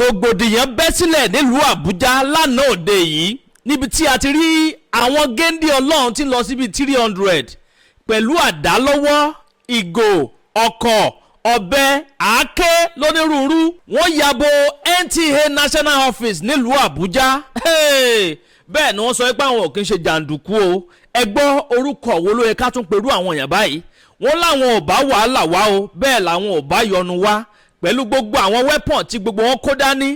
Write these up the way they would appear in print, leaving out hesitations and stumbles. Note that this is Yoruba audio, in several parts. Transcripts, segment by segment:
Rogbodiyan bẹ́ sílẹ̀ nílùú Àbújá lánàá òde yìí níbi tí a ti rí àwọn géńdé Ọlọ́run tí lọ síbi 300 pẹ̀lú àdá lọ́wọ́, ìgò, ọ̀kọ̀, ọ̀bẹ, àáké lónírúurú. Wọ́n yabo NTA National Office nílùú Àbújá. Bẹ́ẹ̀ ni wọ́n sọ pé àwọn ò kí ń ṣe jàǹdùkú o. Ẹ gbọ́ orúkọ wo ló yẹ ká tún perú àwọn èèyàn báyìí. Wọ́n láwọn ò bá wàhálà wá o, bẹ́ẹ̀ làwọn ò bá yọnu wá pẹ̀lú gbogbo àwọn weapon tí gbogbo wọn kó dání.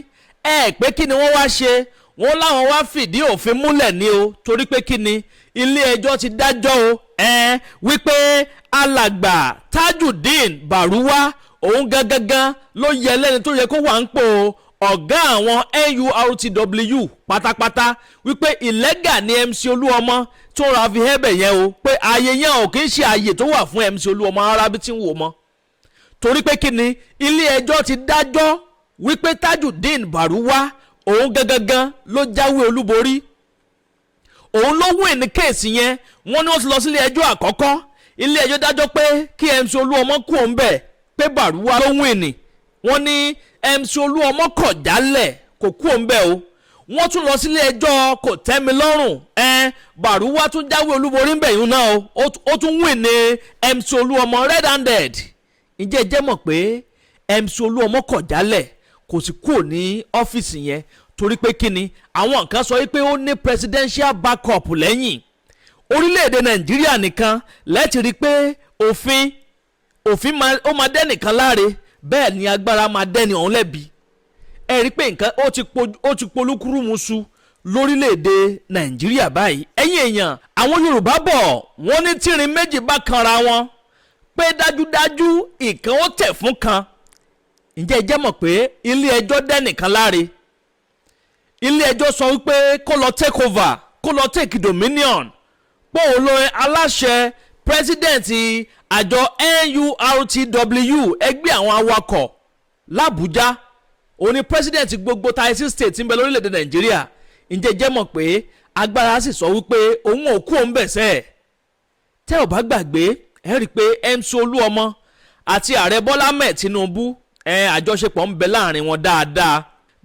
Pé kí ni wọ́n wá ṣe? Wọ́n láwọn wá fìdí òfin múlẹ̀ ní o, torí pé kí ni ilé ẹjọ́ ti dájọ́ o wípé alàgbà Tajudeen Baruwa òun gangan ló yẹ lẹ́ni tó yẹ kó wà ń pò ọ̀gá àwọn NURTW pátápátá, wípé ìlẹ́gà ni MC Oluomo tó ra fi hẹ́bẹ̀ yẹn o, pé ààyè yẹn ò kì í ṣe ààyè tó wà fún MC Oluomo arábí tí ń wò mọ́. Torí pé kí ni ilé ẹjọ́ ti dájọ́ wípé Tajudeen Baruwa òun gangan ló jáwé olúborí, òun ló win ní kéèsì yẹn. Wọ́n ní wọ́n ti lọ sílé ẹjọ́ àkọ́kọ́, ilé ẹjọ́ dájọ́ pé kí MC Oluomo kú òun bẹ̀, pé Baruwa ló win ní. Wọ́n ní MC Oluomo kọ̀ jálẹ̀, kò kú òun bẹ̀ o. Wọ́n tún lọ sílé ẹjọ́ kò tẹ́mi lọ́rùn, Baruwa tún jáwé olúborí ń bẹ̀ yún náà o, ó tún win ní MC Oluomo red handed. Ǹjẹ́ ẹ jẹ́ mọ̀ pé MC Oluomo kọ̀ jálẹ̀, kò sì kúrò ní ọ́fíìsì yẹn torí pé kíni àwọn kan sọ wípé ó ní presidential backup lẹ́yìn. Orílẹ̀-èdè Nàìjíríà nìkan lẹ́tì rí pé òfin ó máa dẹ́nìkan láre, bẹ́ẹ̀ ni agbára máa dẹ́ni ọ̀hún lẹ́bi. Ẹ rí pé nǹkan ó ti polúkúrúmuṣu lórílẹ̀-èdè Nàìjíríà báyìí. Ẹ̀yin èèyàn, àwọn Yorùbá bọ̀ wọ́n ní tírin méjì bá kanra wọn pé dájúdájú ìkan ó tẹ̀ fún kan. Ǹjẹ́ ẹ jẹ́ mọ̀ pé ilé ẹjọ́ dẹ́nìkan láre? Ilé ẹjọ́ sọ wípé kó lọ take over, kó lọ take dominion, pé òun ló aláṣẹ president àjọ NURTW ẹgbẹ́ àwọn awakọ̀ l'Àbújá, òun ni president gbogbo taisi state ń bẹ lórílẹ̀‐èdè Nàìjíríà. Ǹjẹ́ ẹ jẹ́ mọ̀ pé agbára sì sọ wípé òun ò kú òun bẹ̀sẹ̀. Tẹ́ ò bá gbàgbé ẹ rí i pé MC Oluomo àti ààrẹ Bọ́lá Ahmed Tinubu àjọṣepọ̀ ń bẹ láàrin wọn dáadáa.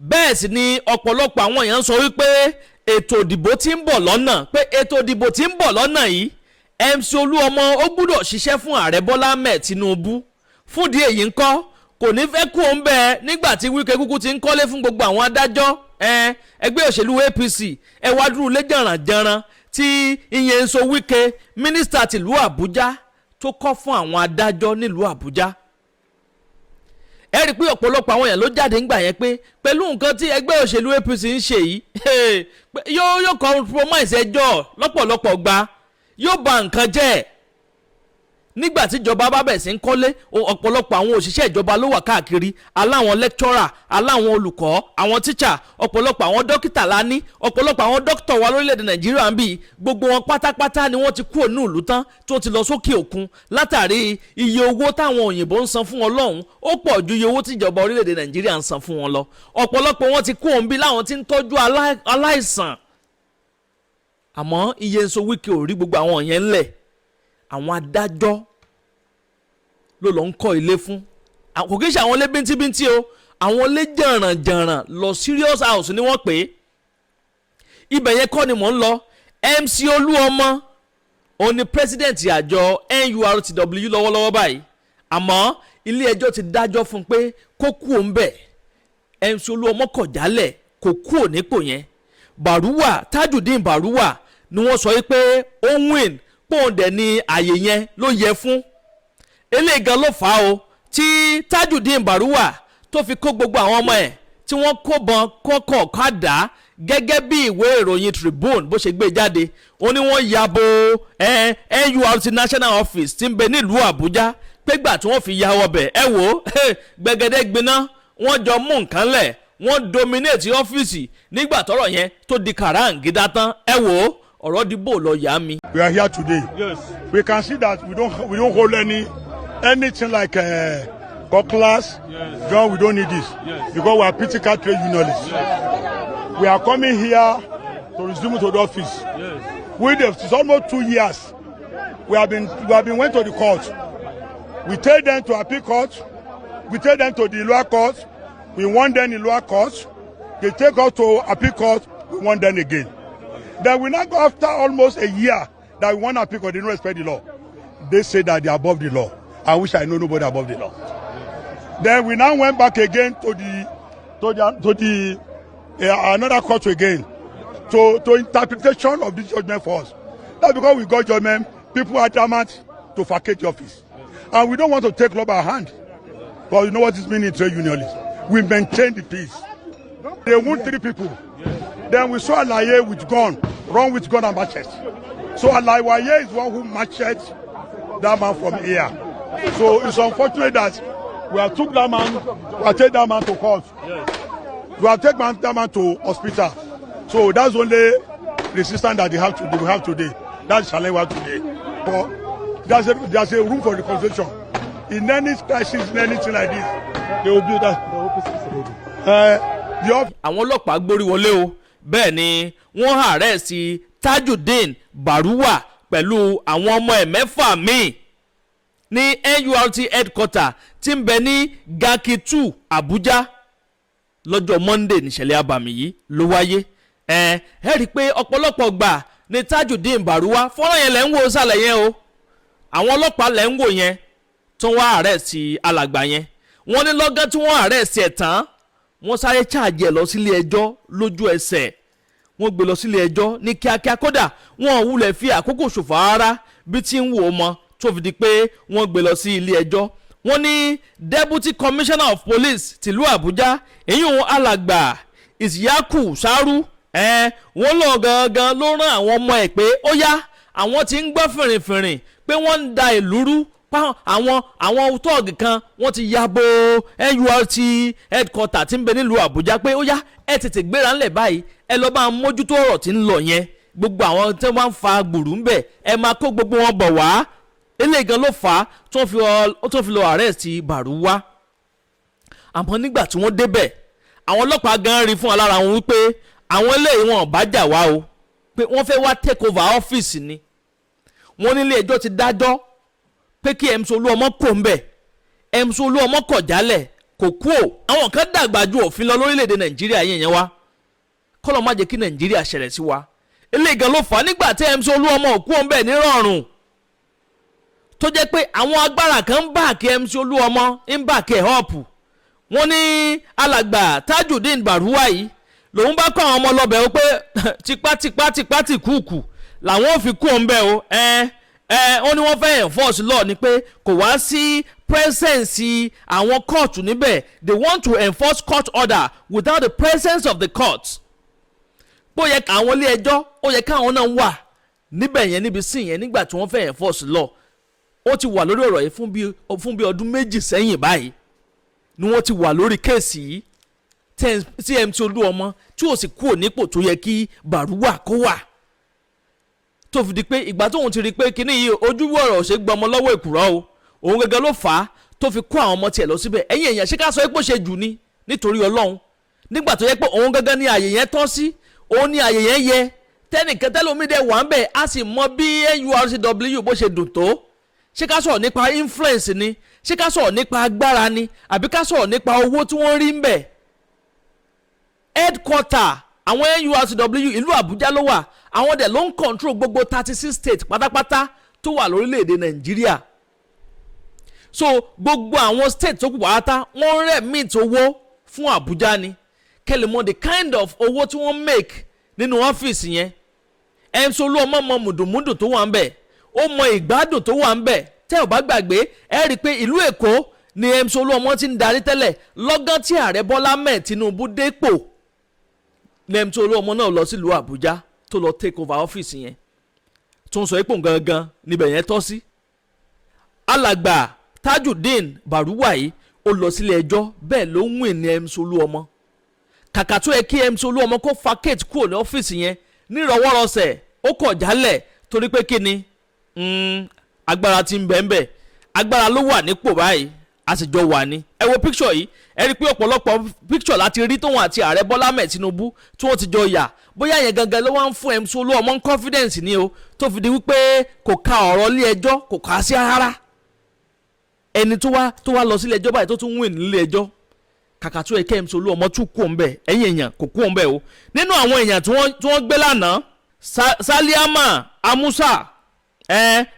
Bẹ́ẹ̀ sì ni ọ̀pọ̀lọpọ̀ àwọn èèyàn sọ wípé ètò ìdìbò tí ń bọ̀ lọ́nà, pé ètò ìdìbò tí ń bọ̀ lọ́nà yìí MC Oluomo ó gbúdọ̀ ṣiṣẹ́ fún ààrẹ Bọ́lá Ahmed Tinubu. Fúndìí èyí ńkọ́ kò ní fẹ́ kú òun bẹ́ẹ̀ nígbà tí Wike kúkú ti ń kọ́lé fún gbogbo àwọn adájọ́ ẹgbẹ́ òṣèlú APC. Ẹ wá dúró lé jàrànjàràn tí Nyeso Wike mínísítà tìlú Àbújá tó kọ́ fún àwọn adájọ́ nílùú Àbújá. Ẹ rí i pé ọ̀pọ̀lọpọ̀ àwọn èèyàn ló jáde ńgbà yẹn pé pẹ̀lú nǹkan tí ẹgbẹ́ òṣèlú APC ń ṣe yìí yóò compromise ẹjọ́ lọ́pọ̀lọpọ̀ gba, yóò ba nǹkan jẹ́. Nígbà tí ìjọba bá bẹ̀ sí ń kọ́lé, ọ̀pọ̀lọpọ̀ àwọn òṣìṣẹ́ ìjọba ló wà káàkiri, aláwọn lecturer, aláwọn olùkọ́, àwọn teacher, ọ̀pọ̀lọpọ̀ àwọn dókítà lání, ọ̀pọ̀lọpọ̀ àwọn dókítà wa lórílẹ̀‐èdè Nàìjíríà ń bì, gbogbo wọn pátápátá ni wọ́n ti kúrò ní ìlú tán tó ti lọ sókè òkun látàrí iye owó táwọn òyìnbó ń san fún wọn lọ́hùn ó pọ̀ ju iye owó tí ìjọba orílẹ̀‐èdè Nàìjíríà ń san fún wọn lọ. Ọ̀pọ̀lọpọ̀ wọn ti kúrò ń bí láwọn tí ń tọ́jú aláìsàn. Àmọ́ Nyeso Wike ò rí gbogbo àwọn yẹn ńlẹ̀. Àwọn adájọ́ ló lọ ń kọ́ ilé fún, kò kí ń ṣe àwọn ilé bíntíbíntí o, àwọn ilé jàrànjàràn lọ serious house ni wọ́n pè é. Ibẹ̀ yẹn kọ́ ni mò ń lọ. MC Oluomo òun ni president àjọ NURTW lọ́wọ́lọ́wọ́ báyìí, àmọ́ ilé ẹjọ́ ti dájọ́ fún un pé kó kú òun bẹ̀. MC Oluomo kọ̀ jálẹ̀, kò kú ònípò yẹn. Baruwa, Tajudeen Baruwa ni wọ́n sọ pé ó win, pòun dẹ̀ ni àyè yẹn ló yẹ fún. Eléyìí gan ló fà á o tí Tajudeen Baruwa tó fi kó gbogbo àwọn ọmọ ẹ̀ tí wọ́n kó bọn kọ́kọ́ kádà gẹ́gẹ́ bí ìwé ìròyìn Tribune bó ṣe gbé jáde. Ó ní wọ́n yabo NURT National Office tí ń bẹ nílùú Àbújá, pégbà tí wọ́n fi ya ọbẹ̀ ẹ wò ó gbẹgẹdẹ gbiná, wọ́n jọ mú nǹkan lẹ̀, wọ́n dominate ọ́fíìsì. Nígbà tọ́rọ̀ yẹn tó di kàráǹgídá tán ẹ wò ó ọ̀rọ̀ dìbò lọ yá mi. We are here today. Yes. We can see that we don't hold anything like cutlass. Yes. John, we don't need this. Yes. Because we are critical trade unionists. Yes. We are coming here to resume to the office. Yes. It's almost 2 years. We have been went to the court. We take them to appeal court. We take them to the lower court. We won them in lower court. They take us to appeal court. We won them again. Then we now go after almost a year that we won appeal court. They don't respect the law. They say that they are above the law. I wish I know nobody above the law. Then we now went back again to another court again to interpretation of this judgment for us. That's because we got judgment. People are adamant to vacate the office, and we don't want to take law by hand. But you know what is meaning trade unionists? We maintain the peace. They wound 3 people. Then we saw Alaye with gun, run with gun and machete. So Alaye is one who machete that man from here. So it's unfortunate that we have took that man, we have taken that man to court. We have taken that man to hospital. So that's the only resistance that they have today. That's the challenge we have today. But there's a room for reconciliation. In any crisis, in anything like this, they will build that. Àwọn ọlọ́pàá gbórí wọlé o, bẹ́ẹ̀ ni wọ́n àrẹ́sì Tajudeen Baruwa pẹ̀lú àwọn ọmọ ẹ̀ 6 míì ní NURT headquarter tí ń bẹ ní Garki 2 Abuja lọ́jọ́ Monday níṣẹ̀lẹ̀ abàmì yìí ló wáyé. Ẹ rí i pé ọ̀pọ̀lọpọ̀ gbà ní Tajudeen Baruwa fọ́nrán yẹn lẹ́ ń wò sálẹ̀ yẹn o, àwọn ọlọ́pàá lẹ́ ń wò yẹn tó wá àrẹ́sì alàgbà yẹn. Wọ́n ní lọ́gán tí wọ́n àrẹ́sì ẹ̀ tán wọ́n sáré charge ẹ̀ lọ sílé ẹjọ́ lójú ẹsẹ̀. Wọ́n gbé lọ sílé ẹjọ́ ní kíákíá, kódà wọn ò wulẹ̀ fi àkókò ṣòfò rárá bí tí ń wò ó mọ́ tó fi di pé wọ́n gbé lọ sí ilé ẹjọ́. Wọ́n ní Deputy Commissioner of Police tìlú Àbújá èyí alàgbà Isiyaku Saru wọ́n lọ gangan ló rán àwọn ọmọ ẹ̀ pé ó yá àwọn tí ń gbọ́ fìrìnfìrìn pé wọ́n ń da ìlú rú àwọn tọ́ọ̀gì kan wọ́n ti ya bo NURT headquarter tí ń bẹ nílùú Àbújá pé ó yá ẹ tètè gbéra ńlẹ̀ báyìí ẹ lọ bá mójútó ọ̀rọ̀ tí ń lọ yẹn, gbogbo àwọn tí wọ́n ń fa gbùrù ń bẹ̀ ẹ máa kó gbogbo wọn bọ̀ wá. Eléyìí gan ló fà á tó fi lọ arrest Baruwa. Àmọ́ nígbà tí wọ́n débẹ̀ àwọn ọlọ́pàá gan rí fún alára wọn wípé àwọn eléyìí wọn ò bá jà wá o, pé wọ́n fẹ́ wá take over ọ́fíìsì ni. Wọ́n nílé ẹjọ́ ti dájọ́ pé kí MC Oluomo kò ń bẹ̀, MC Oluomo kọ̀ jálẹ̀ kò kú o. Àwọn kan dàgbà ju òfin lọ lórílẹ̀‐èdè Nàìjíríà yẹn wá, kọ́lọ́ má jẹ́ kí Nàìjíríà ṣẹlẹ̀ sí wa. Eléyìí gan ló fà á nígbà tí MC Oluomo ò kú ń bẹ̀ nírọ̀rùn tó jẹ́ pé àwọn agbára kan ń bá kí MC Oluomo ń bá kí ẹ̀ họ́ọ̀pù. Wọ́n ní alàgbà Tajudeen Baruwa yìí lòun bá kọ́ àwọn ọmọ lọ́bẹ̀ o pé tipátipá ti kúùkù làwọn ò fi kú òun bẹ́ẹ̀ o. Wọ́n ní wọ́n fẹ́ enforce law ni pé kò wá sí presence àwọn court níbẹ̀. They want to enforce court order without the presence of the court. bó yẹ àwọn ilé ẹjọ́ ó yẹ káwọn náà wà níbẹ̀ yẹn níbi sí yẹn nígbà tí wọ́n fẹ́ enforce law. Ó ti wà lórí ọ̀rọ̀ yìí fún bí ọdún 2 sẹ́yìn báyìí ni wọ́n ti wà lórí kéèsì yìí tí MC Oluomo tí ò sì kúrò nípò tó yẹ kí Baruwa kó wà, tó fi di pé ìgbà tóun ti rí pé kíní yìí ojúbọ ọ̀rọ̀ ṣe gbọmọ lọ́wọ́ èkùrọ́ o, òun gẹ́gẹ́ ló fà á tó fi kó àwọn ọmọ tiẹ̀ lọ síbẹ̀. Ẹ̀yin èèyàn ṣé ká sọ pé ó ṣe jù ni nítorí Ọlọ́run, nígbà tó yẹ pé òun gẹ́gẹ́ ní àyè yẹn tọ́ sí, òun ní àyè yẹn yẹ, tẹ́nìkan tẹ́lómídẹ́ wà ń bẹ̀ á sì mọ bí NURTW bó ṣe dùn tó. Ṣé ká sọ̀rọ̀ nípa influence ni, ṣé ká sọ̀rọ̀ nípa agbára ni, àbí ká sọ̀rọ̀ nípa owó tí wọ́n rí ń bẹ̀. Headquarter àwọn NURTW ìlú Àbújá ló wà, àwọn dẹ̀ ló ń control gbogbo 36 states pátápátá tó wà lórílẹ̀‐èdè Nàìjíríà. So gbogbo àwọn state tó kù pátá wọ́n remit owó fún Àbújá ni, kẹ́lẹ̀ mọ̀ the kind of owó tí wọ́n make nínú ọ́fíìsì yẹn. MC Oluomo mọ mùdùmùdù tó wà ń bẹ̀, ó mọ ìgbádùn tó wà ń bẹ̀. Tẹ́ ò bá gbàgbé ẹ rí i pé ìlú Èkó ni MC Oluomo ti ń darí tẹ́lẹ̀. Lọ́gán tí ààrẹ Bọ́lá Ahmed Tinubu dépò ní MC Oluomo náà lọ sílùú Àbújá tó lọ take over ọ́fíìsì yẹn tó ń sọ ipò gangan níbẹ̀ yẹn tọ́ sí. Alàgbà Tajudeen Baruwa yìí ó lọ sílé ẹjọ́, bẹ́ẹ̀ ló ń wìn ní MC Oluomo. Kàkà tó yẹ kí MC Oluomo kó vacate kúrò ní ọ́fíìsì yẹn nírọ̀wọ́rọ̀sẹ̀ ó kọ̀ jálẹ̀ torí pé kí ni agbára ti ń bẹ́ẹ̀ agbára ló wà nípò báyìí, a sì jọ wà ní. Ẹ wo picture yìí, ẹ rí i pé ọ̀pọ̀lọpọ̀ picture láti rí tóun àti ààrẹ Bọ́lá Ahmed Tinubu tí wọ́n ti jọ yà. Bóyá yẹn gangan ló wá ń fún MC Oluomo confidence ni o, tó fi di wípé kò ka ọ̀rọ̀ ilé ẹjọ́ kò kà á sí rárá. Ẹni tó wá lọ sílé ẹjọ́ báyìí tó tún win nílé ẹjọ́ kàkà tó ẹ̀kẹ́ MC Oluomo tún kú òǹbẹ̀ ẹ̀yìn èèyàn kò kú òǹbẹ̀ o nínú àwọn èèyàn tí wọ́n gbé lánàá Saliama Amusa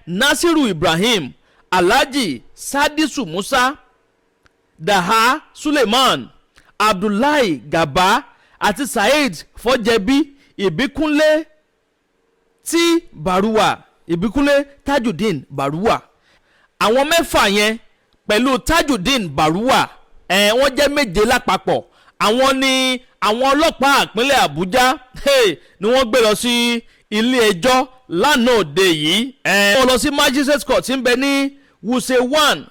Nasiru Ibrahim Alhaji Sadisu Musa Daha Suleiman Abdullahi Gaba àti Saheed Fọjẹbi Ìbíkúnlé tí Baruwa Ìbíkúnlé Tajudeen Baruwa àwọn mẹ́fà yẹn pẹ̀lú Tajudeen Baruwa wọ́n jẹ́ méje lápapọ̀ àwọn ni àwọn ọlọ́pàá ìpínlẹ̀ Àbújá ni wọ́n gbé lọ sí ilé ẹjọ́ lánàá òde yìí wọ́n lọ sí magistrate court tí ń bẹ ní Wuse 1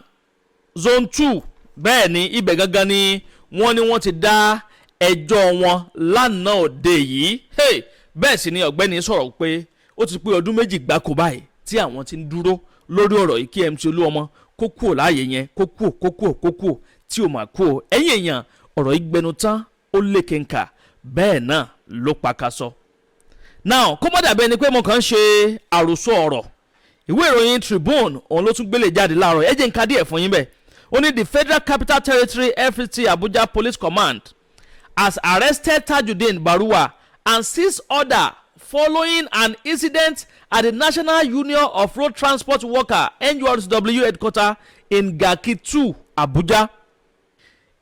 zone 2 bẹ́ẹ̀ ni ibẹ̀ gangan ni wọ́n ti dá ẹjọ́ wọn lánàá òde yìí bẹ́ẹ̀ sì ni ọ̀gbẹ́ni sọ̀rọ̀ pé ó ti pé ọdún méjì gbáko báyìí tí àwọn ti ń dúró lórí ọ̀rọ̀ yìí kí MC Oluomo kó kúrò láàyè yẹn kó kúrò tí ó máa kúrò ẹ̀yìn èèyàn ọ̀rọ̀ yìí gbẹnu tán ó lékè nkà bẹ́ẹ̀ náà ló pakasọ. now kó má dàbí ẹni pé mo kàn ń ṣe àròsọ ọ̀rọ̀ ìwé ìròyìn Tribune òun ló tún gbélé jáde láàárọ̀ ẹ jẹ́ n ka díẹ̀ fún yín bẹ́ẹ̀ ó ní the Federal Capital Territory FCT Abuja Police Command has arrested Tajudeen Baruwa and seized order following an incident at the National Union of Road Transport Workers NURTW headquarters in Garki 2, Abuja.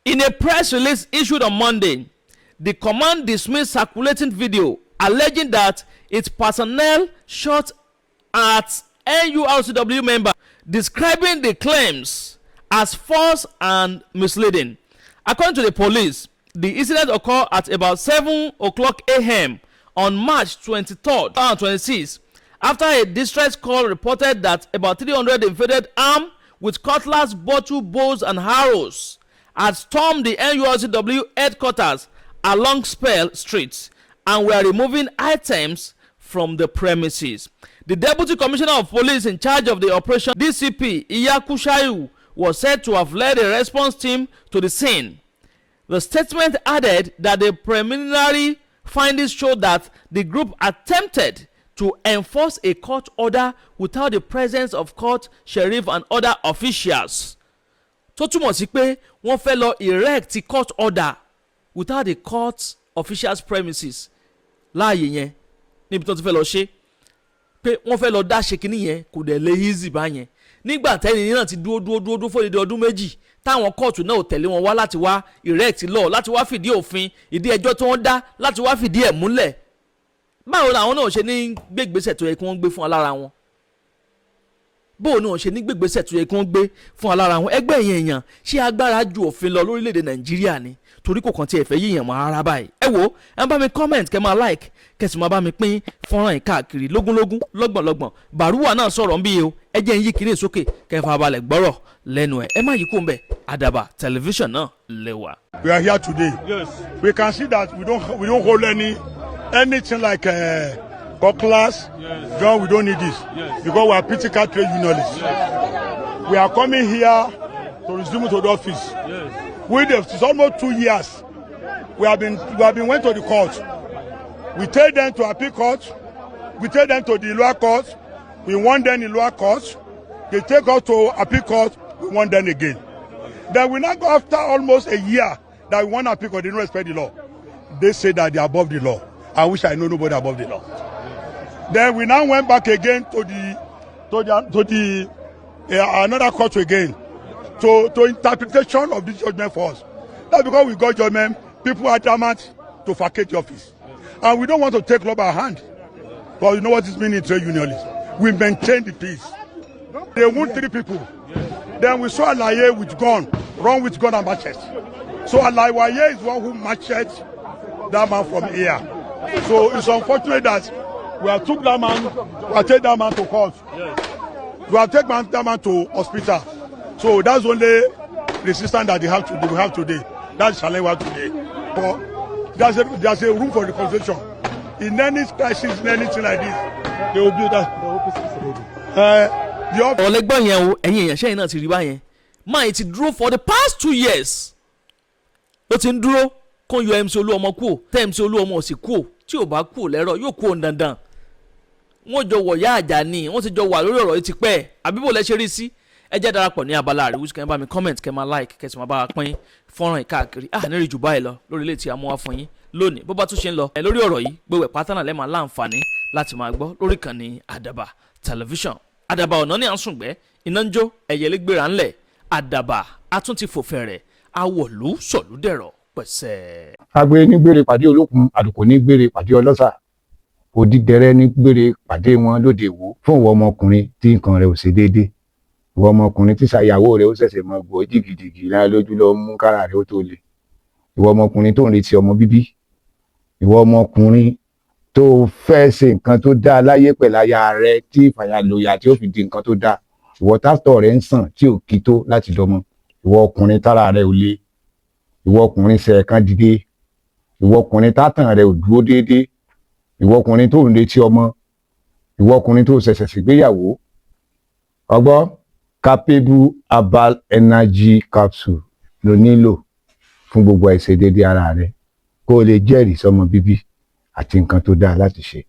In a press release issued on Monday, the command dismissed circulating video alleging that its personnel shot at NURTW members, describing the claims as false and misleading. According to the police, the incident occurred at about 7 o'clock a.m. on March 23rd, 2026, after a distress call reported that about 300 invaded armed with cutlass, bottle, bows, and arrows had stormed the NURTW headquarters along Spell Street and were removing items from the premises. The Deputy Commissioner of Police in charge of the operation, DCP Iyakushayu, was said to have led a response team to the scene. The statement added that the preliminary findings showed that the group attempted to enforce a court order without the presence of court, sheriff, and other officials. Tó túmọ̀ sí pé wọ́n fẹ́ lọ erect court order without the court officials premises láàyè yẹn níbi tó ti fẹ́ lọ ṣe pé wọ́n fẹ́ lọ dá ṣe kínní yẹn kò dẹ̀ lè easy bá yẹn nígbà tẹ́ni náà ti dúró fún ìdí ọdún méjì táwọn kóòtù náà ò tẹ̀lé wọn wá láti wá erect law láti wá fìdí òfin ìdí ẹjọ́ tí wọ́n dá láti wá fìdí ẹ̀ múlẹ̀ báwo làwọn náà ṣe ní gbégbèsè tó yẹ kí wọ́n gbé fún alára wọn bóò náà ṣe ní gbégbèsè tó yẹ kí wọ́n gbé fún alára wọn ẹgbẹ́ yẹn èèyàn ṣé agbára ju òfin lọ lórílẹ̀‐èdè Nàìjíríà ni torí kò kàn tí ẹ fẹ́ yíyàn mọ́ ara báyìí ẹ wo ẹ bá mi comment kẹ́ máa like kẹ́sì máa bá mi pín fọ́nrán yìí káàkiri lógúnlógún lọ́gbọ̀nlọ́gbọ̀n Baruwa náà sọ̀rọ̀ ń bí o ẹ jẹ́ ń yí kiri sókè kẹfà balẹ̀ gbọ́rọ̀ lẹ́nu ẹ̀ ẹ má yí kó ń bẹ̀ Àdàbà tẹlifíṣàn náà lẹ́wà. We are here today. Yes. We can see that we don't hold anything like cutlass. Yes. Gun, we don't need this. Yes. Because we are critical trade unionists. Yes. We are coming here to resume to the office. Yes. It's almost 2 years. We have been went to the court. We take them to appeal court. We take them to the lower court. We want them in lower court. They take us to appeal court. We want them again. Then we now go after almost a year that we want appeal court. They don't respect the law. They say that they are above the law. I wish I know nobody above the law. Then we now went back again to the another court again to interpretation of this judgment for us. That's because we got judgment. People are adamant to vacate the office, and we don't want to take law by hand. But you know what is meaning trade unionists? We maintain the peace. They wound 3 people. Then we saw Alaye with gun, run with gun and machete. So Alaye is one who machete that man from here. So it's unfortunate that we have took that man, we have taken that man to court. We have taken that man to hospital. So that's the only resistance that we have today. That's challenge we have today. But there's a room for reconciliation. In any crisis, in anything like this, they will do that. ọ̀lẹ́gbọ́n yẹn o ẹ̀yin èèyàn ṣẹ́yìn náà ti rí báyẹn máa ti dúró for the past 2 years ó ti ń dúró kó yọ MC Oluomo kúò tẹ́ MC Oluomo sì kúò tí ò bá kúò lẹ́rọ̀ yóò kúò dandan wọ́n jọ wọ̀ yá àjà ni wọ́n ti jọ wà lórí ọ̀rọ̀ yìí ti pẹ́ àbí bò lẹ́ ṣe rí sí ẹ jẹ́ darapọ̀ ní abala àríwísí kẹ́ ẹ bá mi comment kẹ́ ẹ máa like kẹ́ ẹ sì máa bá wa pín fọ́nrán ìkáàkiri nírìn jù báyìí lọ lórí ilé tí a mú wá fún yín lónìí bó bá tún ṣe ń lọ lórí ọ̀rọ̀ yìí gbogbo pátánà lẹ́ẹ̀ máa láǹfààní láti máa gbọ́ lórí ìkànnì Àdàbà tẹlifíṣàn. Àdàbà ọ̀nà ní à ń sùngbẹ́ iná ń jó ẹ̀yẹlé gbéra ńlẹ̀ Àdàbà atúntì fòfẹ̀rẹ̀ awọ̀lú sọ̀lúdẹ̀rọ̀ pẹ̀sẹ̀. agbe ní gbére pàdé olókun àdùkò ní gbére pàdé ọlọ́sà òdìdẹrẹ́ ní gbére pàdé wọn lóde ìwò fún ìwọ ọmọkùnrin tí nǹkan rẹ̀ ò ṣe déédéé ìwọ ọmọkùnrin tí ṣàyàwó rẹ̀ ó ṣẹ̀ṣẹ̀ mọ gbọ́ jìgìjìgì lára lójú lọ mú kára rẹ̀ ó tó le ìwọ ọmọkùnrin tó ń retí ọmọ bíbí ìwọ ọmọkùnrin tó fẹ́ ṣe nǹkan tó dáa láyé pẹ̀lú aya rẹ̀ tí ìfàyàlòyà tí ó fi di nǹkan tó dáa ìwọ tátọ̀ rẹ̀ ń sàn tí ò kí tó láti dọmọ ìwọ ọkùnrin tára rẹ̀ ò le ìwọ ọkùnrin ṣe ẹ̀kan dìde ìwọ ọkùnrin tátàn rẹ̀ ò dúró déédéé ìwọ ọkùnrin tó ń retí ọmọ ìwọ ọkùnrin tó ṣẹ̀ṣẹ̀ ṣègbéyàwó ọgbọ́ capable herbal energy capsule ló nílò fún gbogbo àìṣedéédéé ara rẹ̀ kó o lè jẹ́rìí sọmọ bíbí àti nǹkan tó dáa láti ṣe.